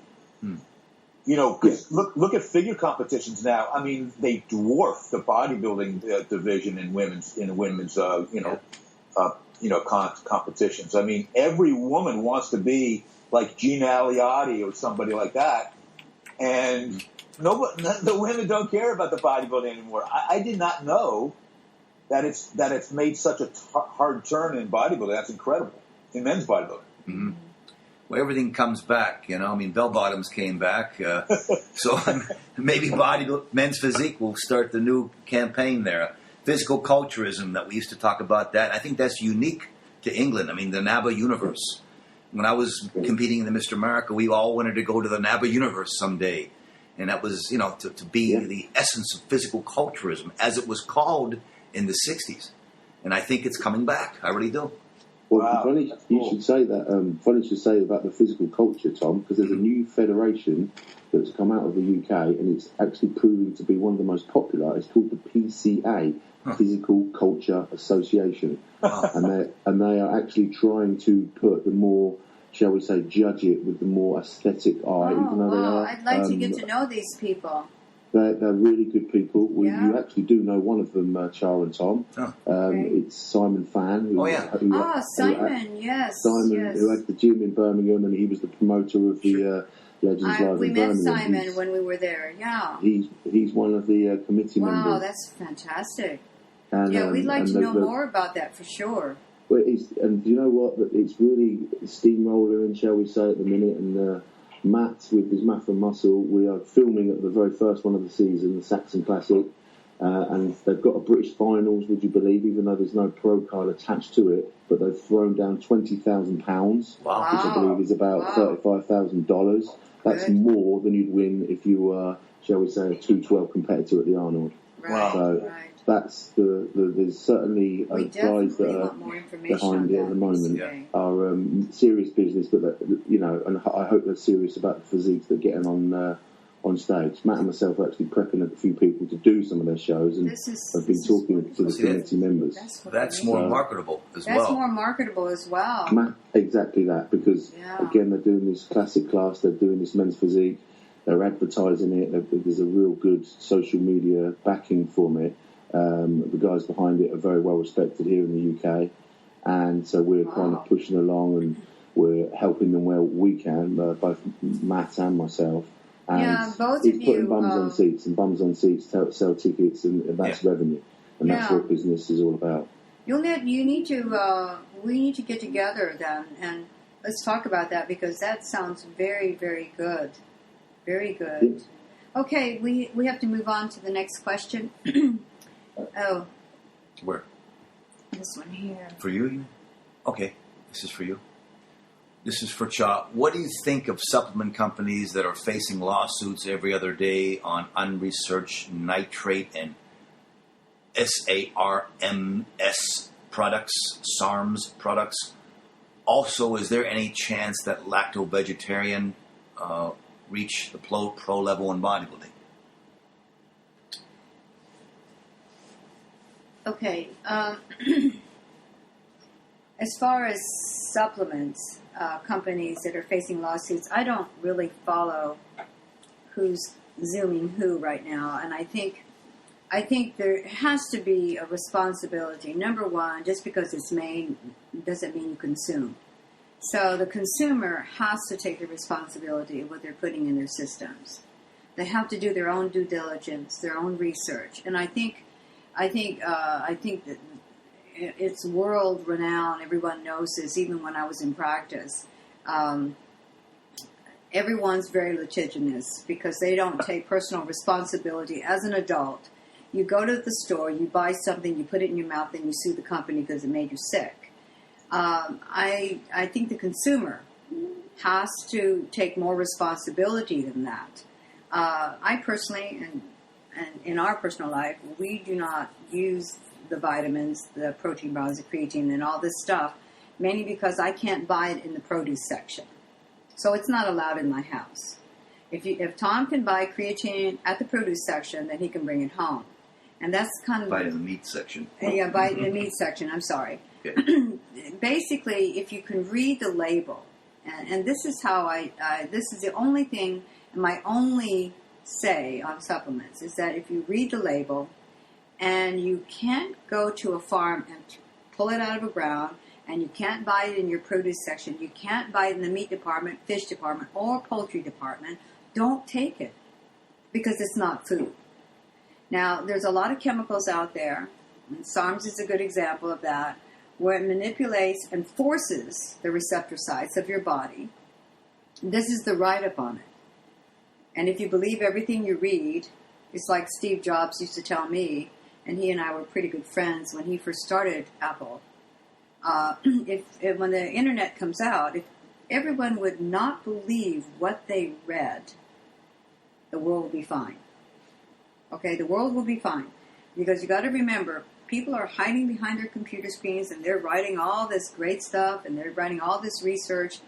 Because look at figure competitions now. I mean, they dwarf the bodybuilding division in women's competitions. I mean, every woman wants to be like Gina Aliotti or somebody like that, and the women don't care about the bodybuilding anymore. I did not know that it's made such a hard turn in bodybuilding. That's incredible in men's bodybuilding. Mm-hmm. Well, everything comes back, I mean, bell bottoms came back, so maybe men's physique will start the new campaign there. Physical culturism that we used to talk about that. I think that's unique to England. I mean, the NABBA universe. When I was competing in the Mr. America, we all wanted to go to the NABBA universe someday. And that was, to be the essence of physical culturism, as it was called in the 60s. And I think it's coming back. I really do. Well, Wow, funny that's you cool. should say that. Funny you should say about the physical culture, Tom, because there's a new federation that's come out of the UK, and it's actually proving to be one of the most popular. It's called the PCA, Physical Culture Association, and they are actually trying to put the more, shall we say, judge it with the more aesthetic eye. Even though they are, I'd like to get to know these people. They're really good people. You actually do know one of them, Char and Tom. It's Simon Fan. Simon, yes. Simon, who had the gym in Birmingham, and he was the promoter of the Legends Live we in met Birmingham. Simon when we were there, yeah. He's one of the committee members. Wow, that's fantastic. And, we'd like to know more about that for sure. Well, and do you know what? It's really steamrolling, shall we say, at the minute, and Matt, with his Math and Muscle, we are filming at the very first one of the season, the Saxon Classic, and they've got a British finals, would you believe, even though there's no pro card attached to it, but they've thrown down £20,000, which I believe is about $35,000. That's good. More than you'd win if you were, shall we say, a 212 competitor at the Arnold. Right, so that's there's certainly guys that are behind it at the moment are serious business, but and I hope they're serious about the physiques they're getting on stage. Matt and myself are actually prepping a few people to do some of their shows, and I've been talking to the committee members. That's more marketable as well. That's more marketable as well. Exactly that, because again, they're doing this classic class, they're doing this men's physique, they're advertising it. There's a real good social media backing from it. The guys behind it are very well respected here in the UK, and so we're kind of pushing along, and we're helping them where we can, both Matt and myself. And both of you. Putting bums on seats, and bums on seats sell tickets, and that's revenue, and that's what business is all about. We need to get together then, and let's talk about that, because that sounds very, very good. Very good. Yeah. Okay, we have to move on to the next question. Oh. Where? This one here. For you? Okay, this is for you. This is for Cha. What do you think of supplement companies that are facing lawsuits every other day on unresearched nitrate and SARMS products, SARMS products? Also, is there any chance that lacto-vegetarian reach the pro level in bodybuilding? Okay. As far as supplements, companies that are facing lawsuits, I don't really follow who's zooming who right now, and I think there has to be a responsibility. Number one, just because it's made doesn't mean you consume. So the consumer has to take the responsibility of what they're putting in their systems. They have to do their own due diligence, their own research, and I think that it's world renowned. Everyone knows this. Even when I was in practice, everyone's very litigious because they don't take personal responsibility as an adult. You go to the store, you buy something, you put it in your mouth, and you sue the company because it made you sick. I think the consumer has to take more responsibility than that. I personally, and in our personal life, we do not use the vitamins, the protein bars, the creatine, and all this stuff, mainly because I can't buy it in the produce section. So it's not allowed in my house. If Tom can buy creatine at the produce section, then he can bring it home. And that's kind of... Buy it in the meat section. Yeah, buy it in the meat section, I'm sorry. Okay. Basically, if you can read the label, and this is how this is the only thing, my only say on supplements, is that if you read the label, and you can't go to a farm and pull it out of the ground, and you can't buy it in your produce section, you can't buy it in the meat department, fish department, or poultry department, don't take it, because it's not food. Now, there's a lot of chemicals out there, and SARMS is a good example of that, where it manipulates and forces the receptor sites of your body. This is the write-up on it. And if you believe everything you read, it's like Steve Jobs used to tell me, and he and I were pretty good friends when he first started Apple. When the internet comes out, if everyone would not believe what they read, the world will be fine. Okay, the world will be fine. Because you got to remember, people are hiding behind their computer screens and they're writing all this great stuff and they're writing all this research.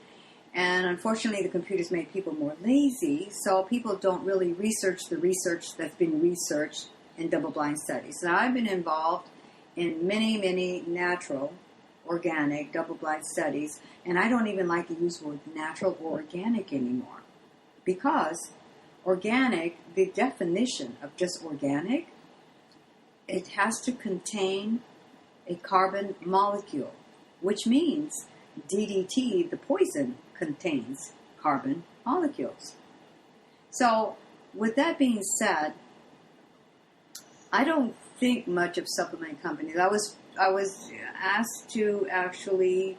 And unfortunately, the computers make people more lazy, so people don't really research the research that's been researched in double-blind studies. Now, I've been involved in many, many natural, organic, double-blind studies, and I don't even like to use the word natural or organic anymore. Because organic, the definition of just organic, it has to contain a carbon molecule, which means DDT, the poison, contains carbon molecules. So, with that being said, I don't think much of supplement companies. I was asked to actually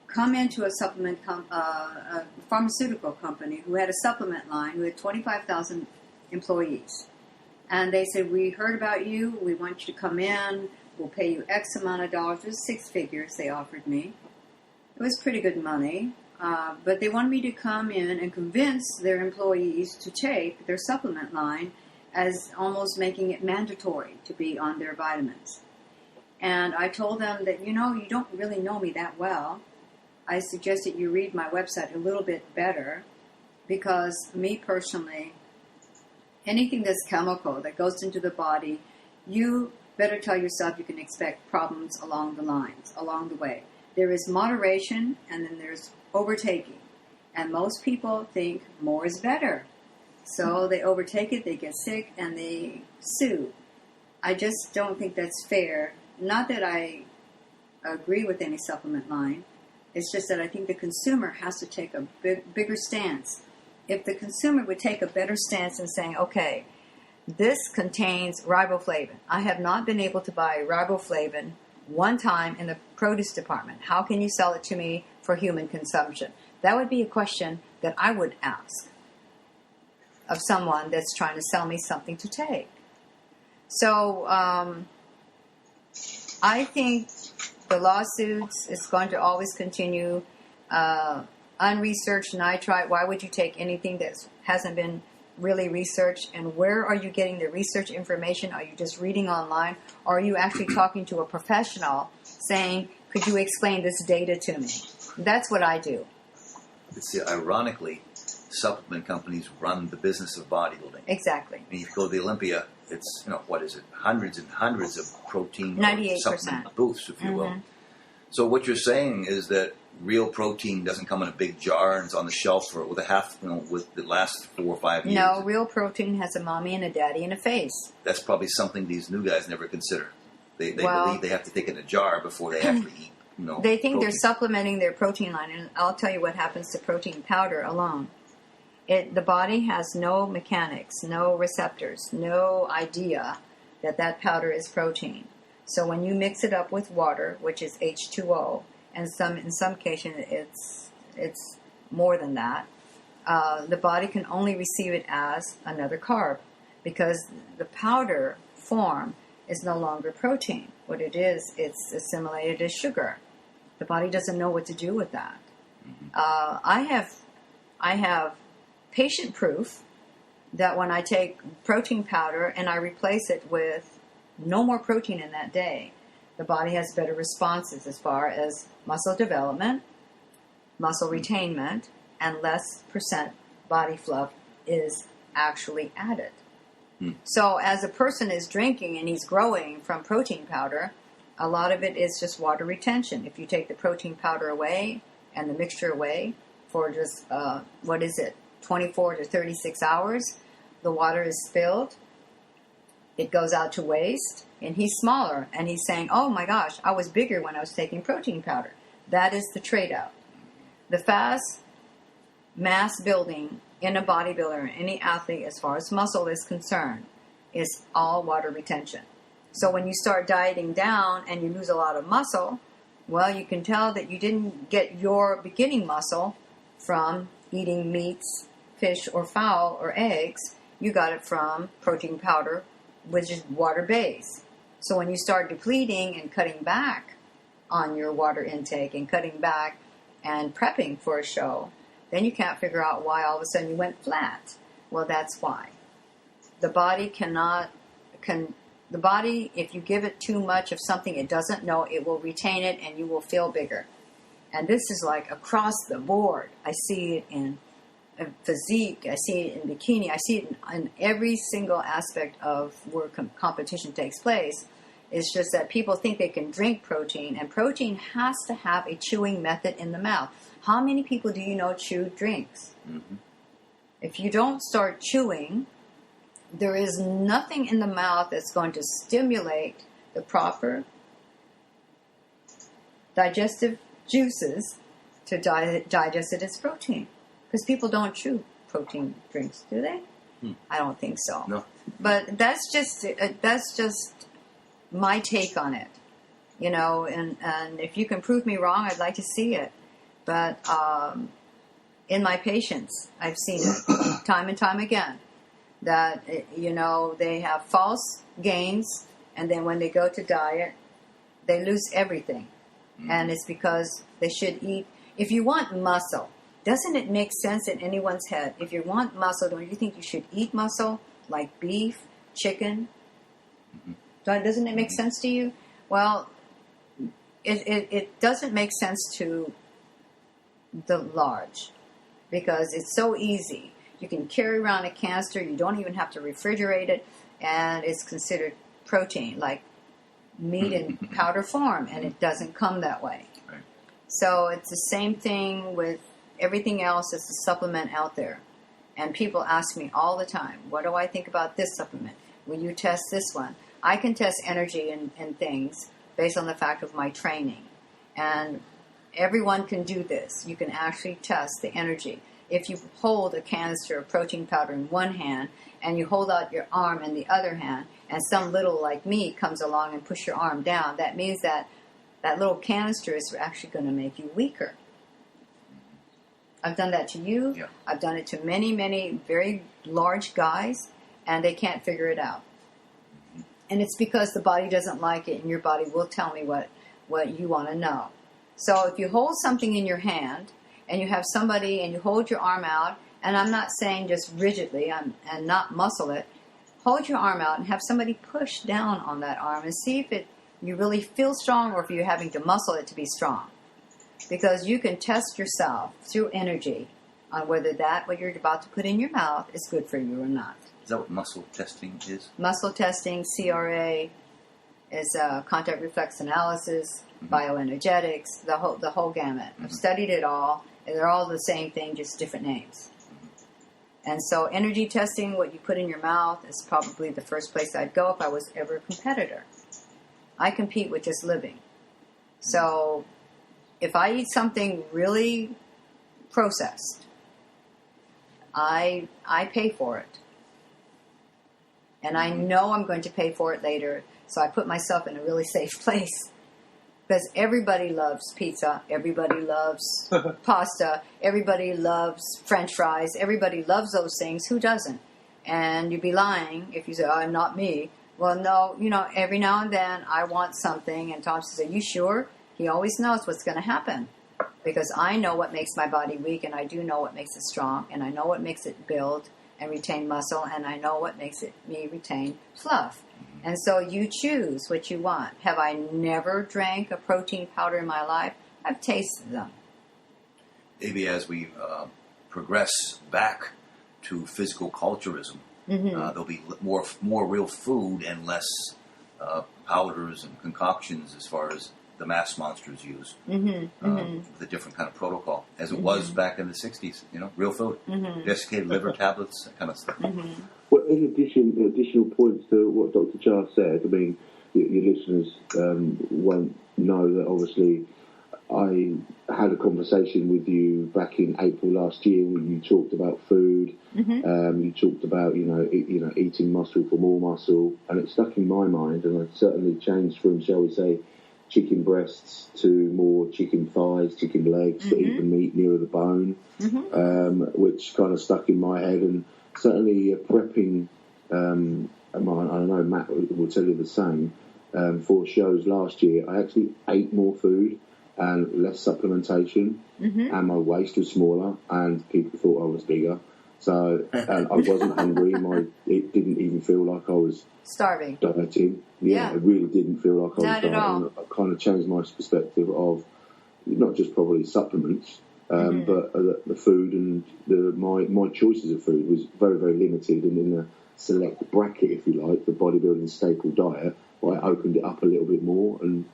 come into a a pharmaceutical company who had a supplement line who had 25,000 employees. And they said, we heard about you, we want you to come in, we'll pay you X amount of dollars. It was 6 figures they offered me. It was pretty good money, but they wanted me to come in and convince their employees to take their supplement line as almost making it mandatory to be on their vitamins. And I told them that, you don't really know me that well. I suggest that you read my website a little bit better because me personally, anything that's chemical that goes into the body, you better tell yourself you can expect problems along the way. There is moderation and then there's overtaking. And most people think more is better. So they overtake it, they get sick, and they sue. I just don't think that's fair. Not that I agree with any supplement line. It's just that I think the consumer has to take a bigger stance. If the consumer would take a better stance in saying, okay, this contains riboflavin. I have not been able to buy riboflavin one time in the produce department. How can you sell it to me for human consumption? That would be a question that I would ask of someone that's trying to sell me something to take. So I think the lawsuits is going to always continue. Unresearched nitrite, why would you take anything that hasn't been really researched? And where are you getting the research information? Are you just reading online? Or are you actually talking to a professional saying, could you explain this data to me? That's what I do. Ironically, supplement companies run the business of bodybuilding. Exactly. I mean, if you go to the Olympia, it's, hundreds and hundreds of protein 98%. supplement booths, if you will. So what you're saying is that real protein doesn't come in a big jar and it's on the shelf for with the last 4 or 5 years. No, real protein has a mommy and a daddy and a face. That's probably something these new guys never consider. They believe they have to take it in a jar before they actually eat. They think protein. They're supplementing their protein line, and I'll tell you what happens to protein powder alone. The body has no mechanics, no receptors, no idea that powder is protein. So when you mix it up with water, which is H2O, and in some cases it's more than that, the body can only receive it as another carb because the powder form is no longer protein. What it is, it's assimilated as sugar. The body doesn't know what to do with that. I have patient proof that when I take protein powder and I replace it with no more protein in that day, the body has better responses as far as muscle development, muscle retainment, and less percent body fluff is actually added. So as a person is drinking and he's growing from protein powder, a lot of it is just water retention. If you take the protein powder away and the mixture away for just, 24 to 36 hours, the water is spilled, it goes out to waste, and he's smaller, and he's saying, oh my gosh, I was bigger when I was taking protein powder. That is the trade-out. The fast mass building in a bodybuilder, any athlete, as far as muscle is concerned, is all water retention. So when you start dieting down and you lose a lot of muscle, well, you can tell that you didn't get your beginning muscle from eating meats, fish or fowl or eggs. You got it from protein powder, which is water-based. So when you start depleting and cutting back on your water intake and cutting back and prepping for a show, then you can't figure out why all of a sudden you went flat. Well, that's why. The body can The body, if you give it too much of something it doesn't know, it will retain it and you will feel bigger. And this is like across the board. I see it in physique, I see it in bikini, I see it in every single aspect of where competition takes place. It's just that people think they can drink protein, and protein has to have a chewing method in the mouth. How many people do you know chew drinks? Mm-hmm. If you don't start chewing, there is nothing in the mouth that's going to stimulate the proper digestive juices to digest it as protein. Because people don't chew protein drinks, do they? I don't think so. No. But that's just my take on it, you know, and if you can prove me wrong, I'd like to see it. But in my patients, I've seen it time and time again, that, you know, they have false gains, and then when they go to diet, they lose everything. And it's because they should eat. If you want muscle, doesn't it make sense in anyone's head? If you want muscle, don't you think you should eat muscle, like beef, chicken? Doesn't it make sense to you? Well, it doesn't make sense to the large, because it's so easy. You can carry around a canister. You don't even have to refrigerate it, and it's considered protein, like meat in powder form, and it doesn't come that way. Right. So it's the same thing with everything else that's a supplement out there. And people ask me all the time, what do I think about this supplement? Will you test this one? I can test energy and things based on the fact of my training. And everyone can do this. You can actually test the energy. If you hold a canister of protein powder in one hand and you hold out your arm in the other hand, and some little like me comes along and push your arm down, that means that that little canister is actually going to make you weaker. I've done that to you. Yeah. I've done it to many, many very large guys, and they can't figure it out. And it's because the body doesn't like it, and your body will tell me what you want to know. So if you hold something in your hand, and you have somebody, and you hold your arm out, and I'm not saying just rigidly and not muscle it, hold your arm out and have somebody push down on that arm and see if you really feel strong, or if you're having to muscle it to be strong. Because you can test yourself through energy on whether what you're about to put in your mouth is good for you or not. Is that what muscle testing is? Muscle testing, CRA, is contact reflex analysis, bioenergetics, the whole gamut. I've studied it all, and they're all the same thing, just different names. And so energy testing, what you put in your mouth, is probably the first place I'd go if I was ever a competitor. I compete with just living. So if I eat something really processed, I pay for it. And I know I'm going to pay for it later, so I put myself in a really safe place. Because everybody loves pizza, everybody loves pasta, everybody loves French fries, everybody loves those things. Who doesn't? And you'd be lying if you say, oh, not me. Well, no, you know, every now and then I want something, and Tom says, are you sure? He always knows what's going to happen. Because I know what makes my body weak, and I do know what makes it strong, and I know what makes it build and retain muscle, and I know what makes me retain fluff. And so you choose what you want. Have I never drank a protein powder in my life? I've tasted them. Maybe as we progress back to physical culturism, there'll be more real food and less powders and concoctions as far as the mass monsters use. The different kind of protocol, as it was back in the 60s, you know, real food. Desiccated liver tablets, that kind of stuff. Well, in additional points to what Dr. Jar said, I mean, your listeners won't know that obviously I had a conversation with you back in April last year when you talked about food. You talked about eating muscle for more muscle, and it stuck in my mind, and I certainly changed from, shall we say, chicken breasts to more chicken thighs, chicken legs, to eat the meat nearer the bone, which kind of stuck in my head. And certainly prepping, I know Matt will tell you the same, for shows last year, I actually ate more food and less supplementation, and my waist was smaller, and people thought I was bigger. So and I wasn't hungry. It didn't even feel like I was starving. Dieting. Yeah, it really didn't feel like I was Not at all. I kind of changed my perspective of not just probably supplements, but the food and my choices of food was very, very limited, and in a select bracket, if you like, the bodybuilding staple diet, I opened it up a little bit more, and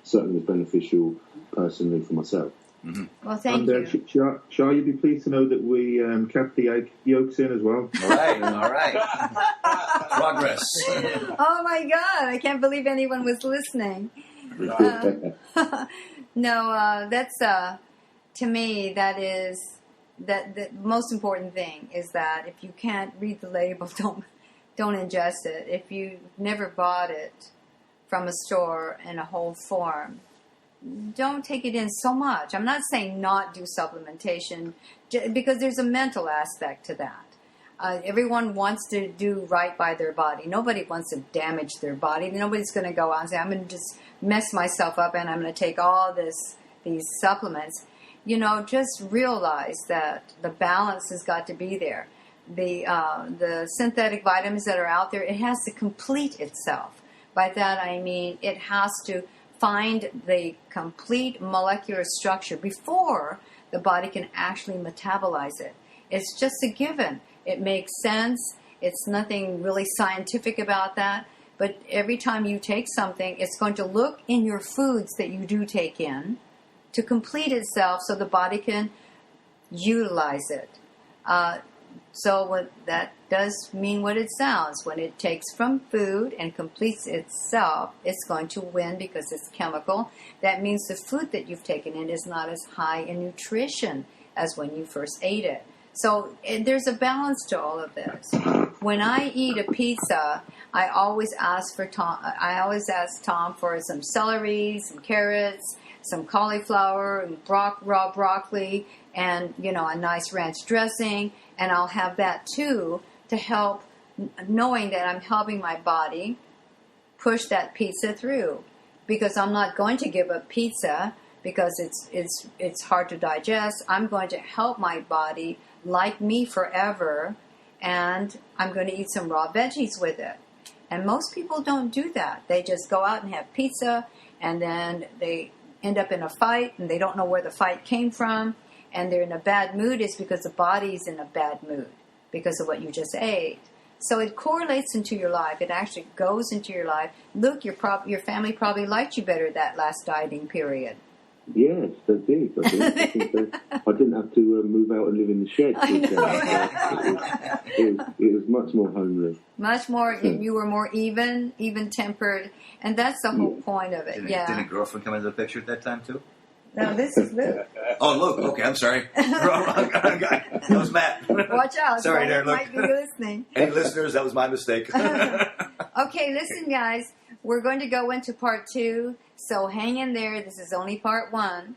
certainly was beneficial personally for myself. Mm-hmm. Well, thank you. Shall you be pleased to know that we kept the egg yolks in as well? All right. Progress. Oh my God! I can't believe anyone was listening. No, that's to me that is the most important thing is that if you can't read the label, don't ingest it. If you never bought it from a store in a whole form, don't take it in so much. I'm not saying not do supplementation because there's a mental aspect to that. Everyone wants to do right by their body. Nobody wants to damage their body. Nobody's going to go out and say, I'm going to just mess myself up and I'm going to take all these supplements. Just realize that the balance has got to be there. The synthetic vitamins that are out there, it has to complete itself. By that I mean it has to find the complete molecular structure before the body can actually metabolize it. It's just a given. It makes sense. It's nothing really scientific about that. But every time you take something, it's going to look in your foods that you do take in to complete itself so the body can utilize it. So what that does mean what it sounds. When it takes from food and completes itself, it's going to win because it's chemical. That means the food that you've taken in is not as high in nutrition as when you first ate it. So there's a balance to all of this. When I eat a pizza, I always ask Tom for some celery, some carrots, some cauliflower, and raw broccoli, and a nice ranch dressing, and I'll have that too to help, knowing that I'm helping my body push that pizza through, because I'm not going to give up pizza because it's hard to digest. I'm going to help my body like me forever, and I'm going to eat some raw veggies with it. And most people don't do that. They just go out and have pizza, and then they end up in a fight, and they don't know where the fight came from, and they're in a bad mood. It's because the body's in a bad mood because of what you just ate. So it correlates into your life. It actually goes into your life. Look, your family probably liked you better that last dieting period. Yes, they did. I didn't have to move out and live in the shed. It was much more homely. Much more. You were more even-tempered, and that's the whole point of it. Didn't a girlfriend come into the picture at that time too? No, this is Luke. Oh, Luke. Okay, I'm sorry. Wrong guy. That was Matt. Watch out. Sorry there, Luke. Might be listening. Hey, listeners, that was my mistake. Okay, listen, guys. We're going to go into part 2, so hang in there. This is only part 1.